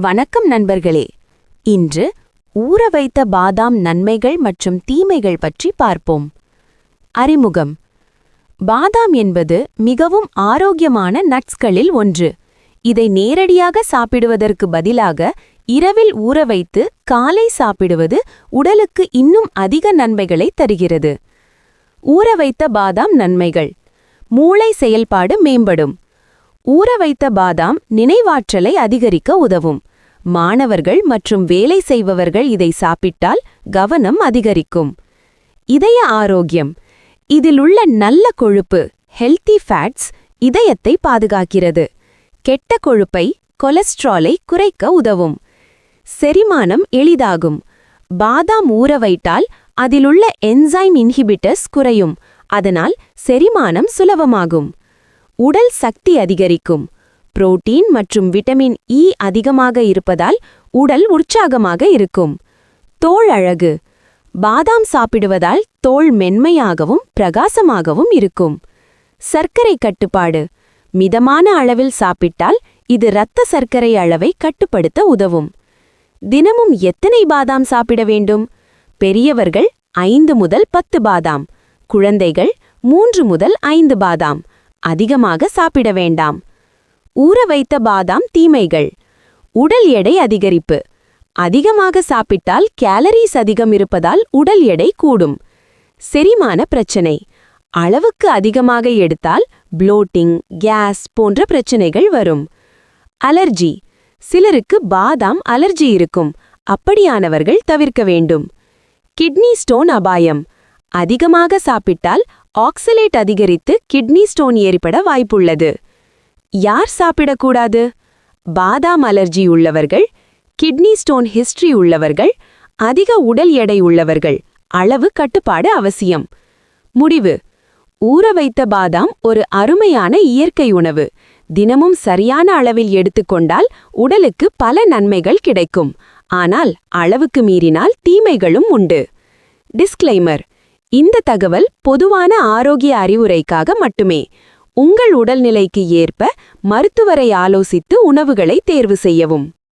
வணக்கம் நண்பர்களே. இன்று ஊற வைத்த பாதாம் நன்மைகள் மற்றும் தீமைகள் பற்றி பார்ப்போம். அறிமுகம். பாதாம் என்பது மிகவும் ஆரோக்கியமான நட்ஸ்களில் ஒன்று. இதை நேரடியாக சாப்பிடுவதற்கு பதிலாக இரவில் ஊற வைத்து காலை சாப்பிடுவது உடலுக்கு இன்னும் அதிக நன்மைகளை தருகிறது. ஊற வைத்த பாதாம் நன்மைகள். மூளை செயல்பாடு மேம்படும். ஊற வைத்த பாதாம் நினைவாற்றலை அதிகரிக்க உதவும். மாணவர்கள் மற்றும் வேலை செய்பவர்கள் இதை சாப்பிட்டால் கவனம் அதிகரிக்கும். இதய ஆரோக்கியம். இதில் உள்ள நல்ல கொழுப்பு ஹெல்தி ஃபேட்ஸ் இதயத்தை பாதுகாக்கிறது. கெட்ட கொழுப்பை கொலஸ்ட்ராலை குறைக்க உதவும். செரிமானம் எளிதாகும். பாதாம் ஊற வைத்தால் அதிலுள்ள என்சைம் இன்ஹிபிட்டர்ஸ் குறையும். அதனால் செரிமானம் சுலபமாகும். உடல் சக்தி அதிகரிக்கும். புரோட்டீன் மற்றும் விட்டமின் இ அதிகமாக இருப்பதால் உடல் உற்சாகமாக இருக்கும். தோல் அழகு. பாதாம் சாப்பிடுவதால் தோல் மென்மையாகவும் பிரகாசமாகவும் இருக்கும். சர்க்கரை கட்டுப்பாடு. மிதமான அளவில் சாப்பிட்டால் இது இரத்த சர்க்கரை அளவை கட்டுப்படுத்த உதவும். தினமும் எத்தனை பாதாம் சாப்பிட வேண்டும்? பெரியவர்கள் 5 முதல் 10 பாதாம், குழந்தைகள் 3 முதல் 5 பாதாம். அதிகமாக சாப்பிட வேண்டாம். ஊற வைத்த பாதாம் தீமைகள். உடல் எடை அதிகரிப்பு. அதிகமாக சாப்பிட்டால் கேலரிஸ் அதிகம் இருப்பதால் உடல் எடை கூடும். செரிமான பிரச்சனை. அளவுக்கு அதிகமாக எடுத்தால் ப்ளோட்டிங், கேஸ் போன்ற பிரச்சனைகள் வரும். அலர்ஜி. சிலருக்கு பாதாம் அலர்ஜி இருக்கும். அப்படியானவர்கள் தவிர்க்க வேண்டும். கிட்னி ஸ்டோன் அபாயம். அதிகமாக சாப்பிட்டால் ஆக்சலேட் அதிகரித்து கிட்னி ஸ்டோன் ஏற்பட வாய்ப்புள்ளது. யார் சாப்பிடக்கூடாது? பாதாம் அலர்ஜி உள்ளவர்கள், கிட்னி ஸ்டோன் ஹிஸ்டரி உள்ளவர்கள், அதிக உடல் எடை உள்ளவர்கள். அளவு கட்டுப்பாடு அவசியம். முடிவு. ஊற வைத்த பாதாம் ஒரு அருமையான இயற்கை உணவு. தினமும் சரியான அளவில் எடுத்துக்கொண்டால் உடலுக்கு பல நன்மைகள் கிடைக்கும். ஆனால் அளவுக்கு மீறினால் தீமைகளும் உண்டு. டிஸ்க்ளைமர். இந்த தகவல் பொதுவான ஆரோக்கிய அறிவுரைக்காக மட்டுமே. உங்கள் உடல்நிலைக்கு ஏற்ப மருத்துவரை ஆலோசித்து உணவுகளை தேர்வு செய்யவும்.